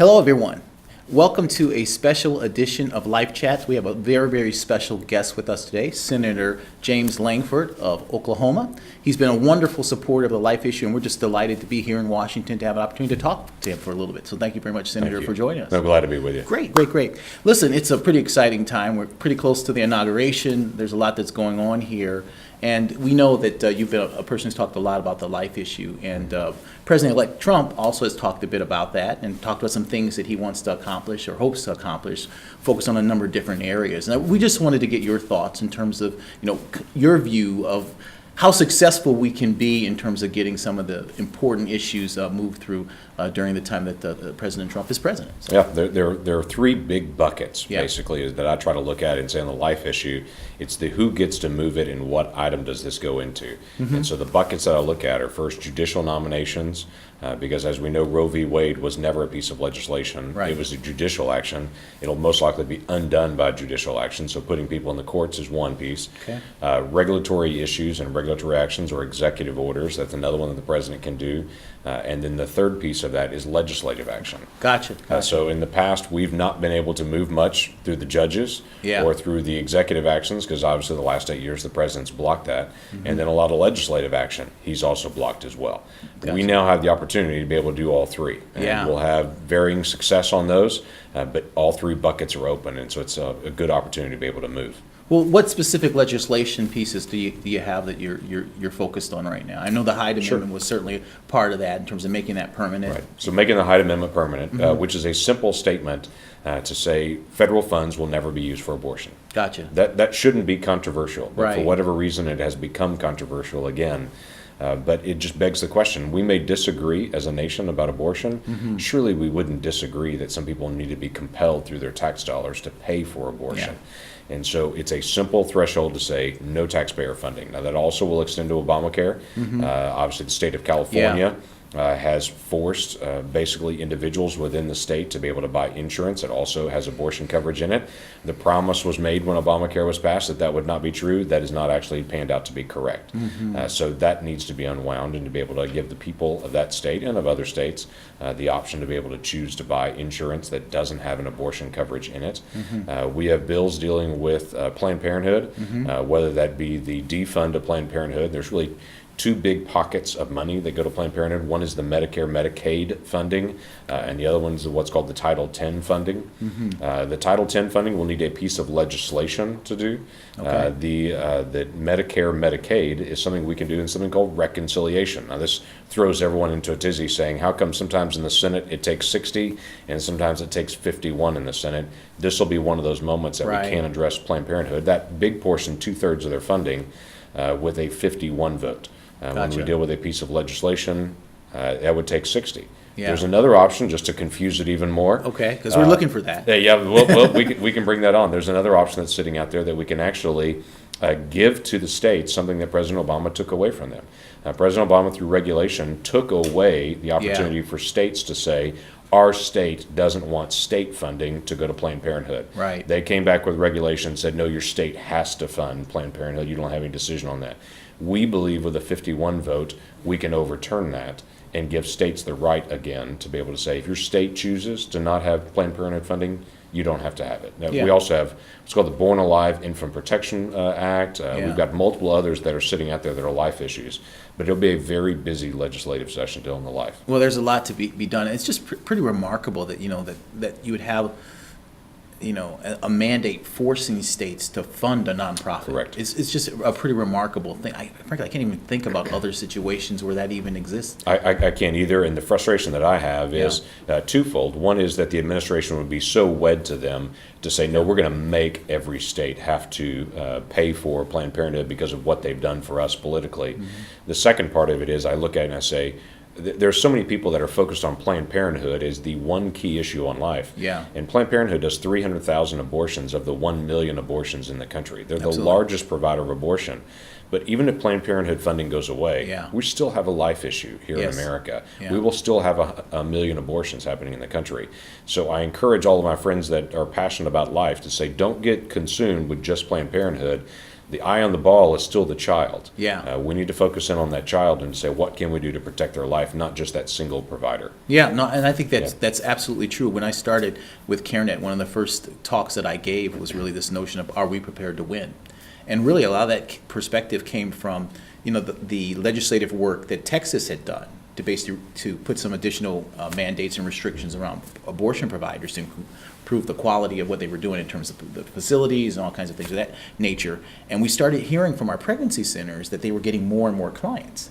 Hello, everyone. Welcome to a special edition of Life Chats. We have a very, very special guest with us today, Senator James Lankford of Oklahoma. He's been a wonderful supporter of the life issue, and we're just delighted to be here in Washington to have an opportunity to talk to him for a little bit. So thank you very much, Senator, for joining us. I'm glad to be with you. Great, great, great. Listen, it's a pretty exciting time. We're pretty close to the inauguration. There's a lot that's going on here. And we know that you've been a person who's talked a lot about the life issue. And President-elect Trump also has talked a bit about that and talked about some things that he wants to accomplish or hopes to accomplish, focused on a number of different areas. And we just wanted to get your thoughts in terms of, your view of how successful we can be in terms of getting some of the important issues moved through during the time that President Trump is president. So. Yeah, there are three big buckets, basically, that I try to look at and say on the life issue. It's the who gets to move it and what item does this go into. Mm-hmm. And so the buckets that I look at are first judicial nominations, because as we know, Roe v. Wade was never a piece of legislation. Right. It was a judicial action. It'll most likely be undone by judicial action, so putting people in the courts is one piece. Okay. Regulatory issues and regulatory actions or executive orders, that's another one that the president can do. And then the third piece of that is legislative action. Gotcha. So in the past, we've not been able to move much through the judges or through the executive actions, because obviously the last 8 years the president's blocked that. Mm-hmm. And then a lot of legislative action he's also blocked as well. Gotcha. We now have the opportunity to be able to do all three. And we'll have varying success on those, but all three buckets are open, and so it's a good opportunity to be able to move. Well, what specific legislation pieces do you have that you're focused on right now? I know the Hyde Amendment was certainly part of that in terms of making that permanent. Right. So making the Hyde Amendment permanent, which is a simple statement to say federal funds will never be used for abortion. Gotcha. That shouldn't be controversial, but for whatever reason it has become controversial again. But it just begs the question, we may disagree as a nation about abortion. Mm-hmm. Surely we wouldn't disagree that some people need to be compelled through their tax dollars to pay for abortion. Yeah. And so it's a simple threshold to say no taxpayer funding. Now that also will extend to Obamacare. Mm-hmm. Obviously the state of California has forced basically individuals within the state to be able to buy insurance. It also has abortion coverage in it. The promise was made when Obamacare was passed that that would not be true. That is not actually panned out to be correct. Mm-hmm. So that needs to be unwound and to be able to give the people of that state and of other states the option to be able to choose to buy insurance that doesn't have an abortion coverage in it. Mm-hmm. We have bills dealing with Planned Parenthood, whether that be the defund of Planned Parenthood. There's really two big pockets of money that go to Planned Parenthood. One is the Medicare, Medicaid funding, and the other one is what's called the Title X funding. Mm-hmm. The Title X funding will need a piece of legislation to do. Okay. The Medicare, Medicaid is something we can do in something called reconciliation. Now this throws everyone into a tizzy saying, how come sometimes in the Senate it takes 60 and sometimes it takes 51 in the Senate? This will be one of those moments that we can address Planned Parenthood. That big portion, 2/3 of their funding, with a 51 vote. When we deal with a piece of legislation, that would take 60. Yeah. There's another option, just to confuse it even more. Okay, because we're looking for that. We can bring that on. There's another option that's sitting out there that we can actually give to the states, something that President Obama took away from them. President Obama, through regulation, took away the opportunity for states to say, our state doesn't want state funding to go to Planned Parenthood. Right. They came back with regulation and said, no, your state has to fund Planned Parenthood. You don't have any decision on that. We believe with a 51 vote, we can overturn that and give states the right again to be able to say, if your state chooses to not have Planned Parenthood funding, you don't have to have it. Now, we also have what's called the Born Alive Infant Protection Act. We've got multiple others that are sitting out there that are life issues. But it'll be a very busy legislative session dealing with life. Well, there's a lot to be done. It's just pretty remarkable that, that you would have, a mandate forcing states to fund a nonprofit. Correct. It's just a pretty remarkable thing. Frankly, I can't even think about other situations where that even exists. I can't either, and the frustration that I have is twofold. One is that the administration would be so wed to them to say, no, we're going to make every state have to pay for Planned Parenthood because of what they've done for us politically. Mm-hmm. The second part of it is I look at it and I say, there's so many people that are focused on Planned Parenthood as the one key issue on life. Yeah. And Planned Parenthood does 300,000 abortions of the 1 million abortions in the country. They're the largest provider of abortion. But even if Planned Parenthood funding goes away, we still have a life issue here in America. Yeah. We will still have a million abortions happening in the country. So I encourage all of my friends that are passionate about life to say, don't get consumed with just Planned Parenthood. the eye on the ball is still the child. Yeah. We need to focus in on that child and say, what can we do to protect their life, not just that single provider. Yeah, no, and I think that's Yeah. that's absolutely true. When I started with CareNet, one of the first talks that I gave was really this notion of, are we prepared to win? And really a lot of that perspective came from, the legislative work that Texas had done to basically to put some additional mandates and restrictions around abortion providers to improve the quality of what they were doing in terms of the facilities and all kinds of things of that nature. And we started hearing from our pregnancy centers that they were getting more and more clients.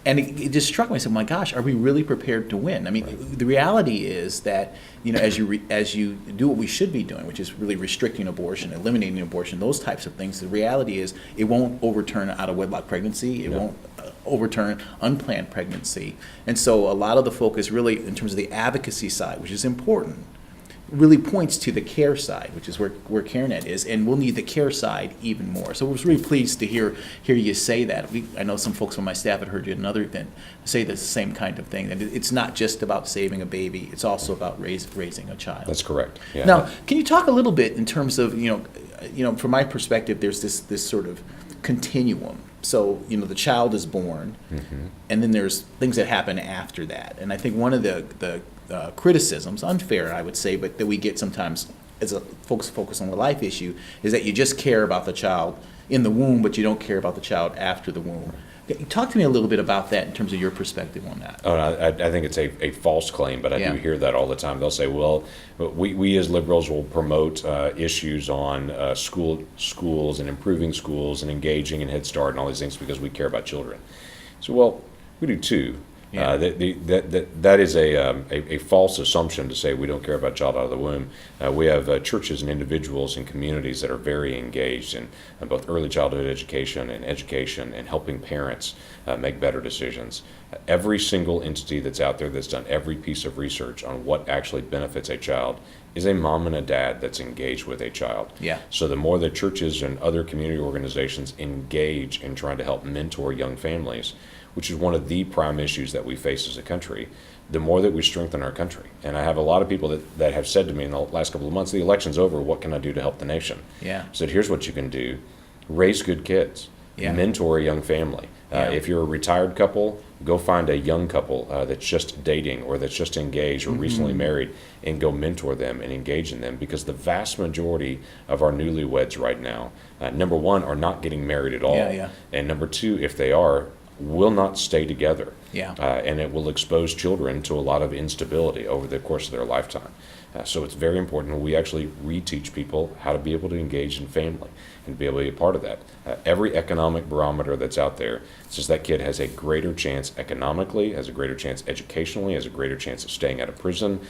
And it just struck me. I said, "My gosh, are we really prepared to win?" I mean, the reality is that as you do what we should be doing, which is really restricting abortion, eliminating abortion, those types of things. The reality is it won't overturn out of wedlock pregnancy. It won't overturn unplanned pregnancy. And so a lot of the focus, really, in terms of the advocacy side, which is important, really points to the care side, which is where CareNet is, and we'll need the care side even more. So I was really pleased to hear you say that. I know some folks on my staff had heard you at another event say the same kind of thing, that it's not just about saving a baby, it's also about raising a child. That's correct. Yeah. Now, can you talk a little bit in terms of, from my perspective, there's this sort of continuum. So, the child is born, and then there's things that happen after that. And I think one of the criticisms, unfair I would say, but that we get sometimes as a focus on the life issue, is that you just care about the child in the womb, but you don't care about the child after the womb. Talk to me a little bit about that in terms of your perspective on that. Oh, I think it's a false claim, but I do hear that all the time. They'll say, well, we as liberals will promote issues on schools and improving schools and engaging in Head Start and all these things because we care about children. So, well, we do too. Yeah. That is a false assumption to say we don't care about child out of the womb. We have churches and individuals and communities that are very engaged in both early childhood education and helping parents make better decisions. Every single entity that's out there that's done every piece of research on what actually benefits a child is a mom and a dad that's engaged with a child. Yeah. So the more that churches and other community organizations engage in trying to help mentor young families, which is one of the prime issues that we face as a country, the more that we strengthen our country. And I have a lot of people that have said to me in the last couple of months, the election's over, what can I do to help the nation? Yeah. I said, here's what you can do. Raise good kids. Yeah. Mentor a young family. Yeah. If you're a retired couple, go find a young couple that's just dating or that's just engaged or recently married and go mentor them and engage in them, because the vast majority of our newlyweds right now, number one, are not getting married at all. Yeah. And number two, if they are, will not stay together. Yeah. And it will expose children to a lot of instability over the course of their lifetime. So it's very important we actually reteach people how to be able to engage in family and be able to be a part of that. Every economic barometer that's out there says that kid has a greater chance economically, has a greater chance educationally, has a greater chance of staying out of prison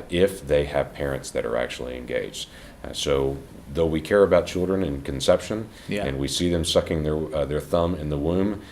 if they have parents that are actually engaged. So though we care about children in conception, and we see them sucking their thumb in the womb,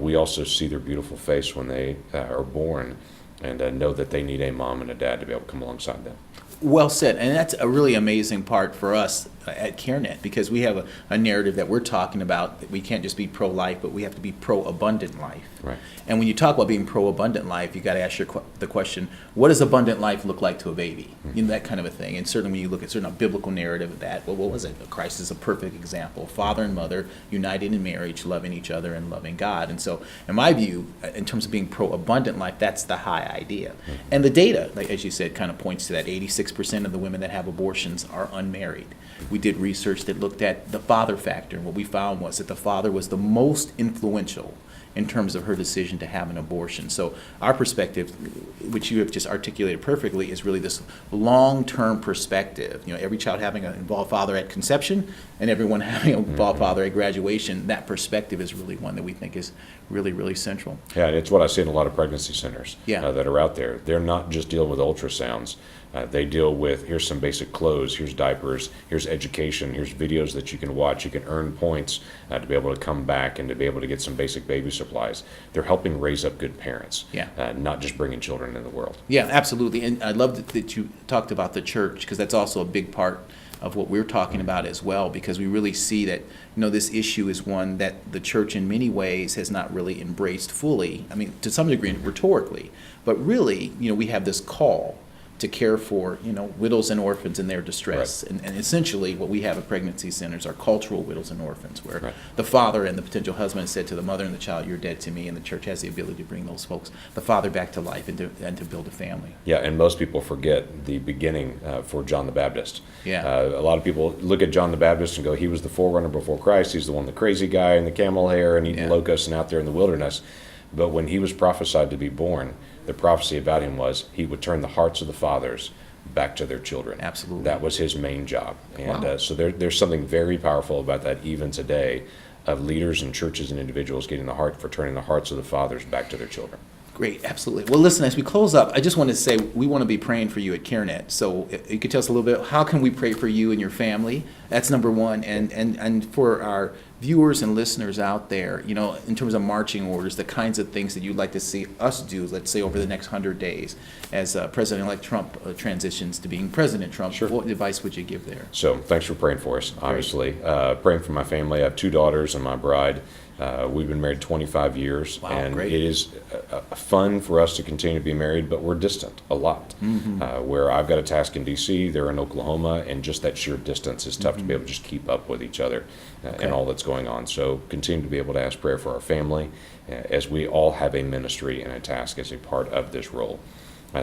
we also see their beautiful face when they are born, and know that they need a mom and a dad to be able to come alongside them. Well said, and that's a really amazing part for us at CareNet, because we have a narrative that we're talking about that we can't just be pro-life, but we have to be pro-abundant life. Right. And when you talk about being pro-abundant life, you got to ask the question, what does abundant life look like to a baby? That kind of a thing. And certainly when you look at certain biblical narrative of that, well, what was it? Christ is a perfect example. Father and mother united in marriage, loving each other and loving God. And so in my view, in terms of being pro-abundant life, that's the high idea. And the data, like as you said, kind of points to that. 86% of the women that have abortions are unmarried. We did research that looked at the father factor, and what we found was that the father was the most influential in terms of her decision to have an abortion. So our perspective, which you have just articulated perfectly, is really this long-term perspective. Every child having an involved father at conception and everyone having an involved father at graduation, that perspective is really one that we think is really, really central. Yeah, and it's what I see in a lot of pregnancy centers that are out there. They're not just dealing with ultrasounds. They deal with, here's some basic clothes, here's diapers, here's education, here's videos that you can watch. You can earn points to be able to come back and to be able to get some basic baby supplies. They're helping raise up good parents, not just bringing children into the world. Yeah, absolutely. And I love that you talked about the church, because that's also a big part of what we're talking about as well, because we really see that this issue is one that the church in many ways has not really embraced fully. I mean, to some degree rhetorically, but really, we have this call to care for, widows and orphans in their distress. And essentially what we have at pregnancy centers are cultural widows and orphans, where the father and the potential husband said to the mother and the child, "You're dead to me," and the church has the ability to bring those folks, the father, back to life and to build a family. Yeah, and most people forget the beginning for John the Baptist. Yeah. A lot of people look at John the Baptist and go, he was the forerunner before Christ. He's the one, the crazy guy in the camel hair and eating locusts and out there in the wilderness. But when he was prophesied to be born, the prophecy about him was he would turn the hearts of the fathers back to their children. Absolutely. That was his main job. And Wow. so there's something very powerful about that even today, of leaders and churches and individuals getting the heart for turning the hearts of the fathers back to their children. Great, absolutely. Well, listen, as we close up, I just want to say we want to be praying for you at CareNet. So if you could tell us a little bit, how can we pray for you and your family? That's number one. And for our viewers and listeners out there, in terms of marching orders, the kinds of things that you'd like to see us do, let's say over the next 100 days, as President-elect Trump transitions to being President Trump, Sure. What advice would you give there? So thanks for praying for us, obviously. Praying for my family. I have 2 daughters and my bride. We've been married 25 years, Wow, and great. it is fun for us to continue to be married, but we're distant a lot. Where I've got a task in D.C., they're in Oklahoma, and just that sheer distance is tough to be able to just keep up with each other and all that's going on. So continue to be able to ask prayer for our family, as we all have a ministry and a task as a part of this role.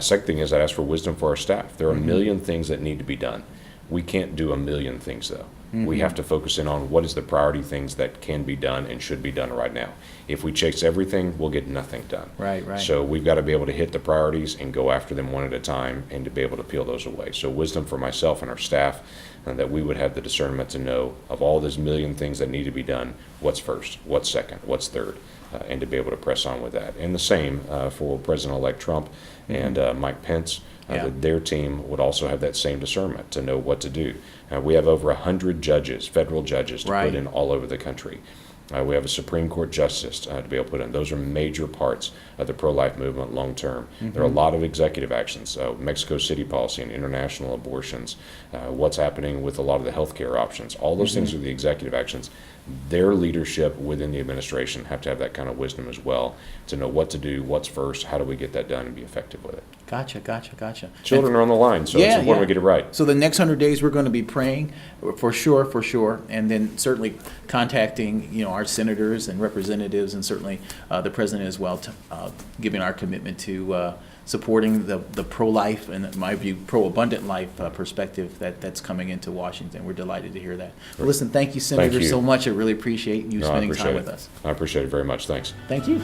Second thing is I ask for wisdom for our staff. There are a million things that need to be done. We can't do a million things, though. We have to focus in on what is the priority things that can be done and should be done right now. If we chase everything, we'll get nothing done. Right. So we've got to be able to hit the priorities and go after them one at a time, and to be able to peel those away. So wisdom for myself and our staff, and that we would have the discernment to know of all those million things that need to be done, what's first, what's second, what's third, and to be able to press on with that. And the same for President-elect Trump and Mike Pence. That their team would also have that same discernment to know what to do. We have over 100 judges, federal judges, to put in all over the country. We have a Supreme Court justice to be able to put in. Those are major parts of the pro-life movement long term. There are a lot of executive actions, Mexico City policy and international abortions, what's happening with a lot of the healthcare options. All those things are the executive actions. Their leadership within the administration have to have that kind of wisdom as well, to know what to do, what's first, how do we get that done and be effective with it. Gotcha. Children are on the line, so it's important we get it right. So the next 100 days, we're going to be praying for sure, and then certainly contacting, our senators and representatives, and certainly the president as well, to, giving our commitment to supporting the pro-life and, in my view, pro-abundant life perspective that's coming into Washington. We're delighted to hear that. Well, listen, thank you, Senator, so much. I really appreciate you spending time with us. I appreciate it very much. Thanks. Thank you.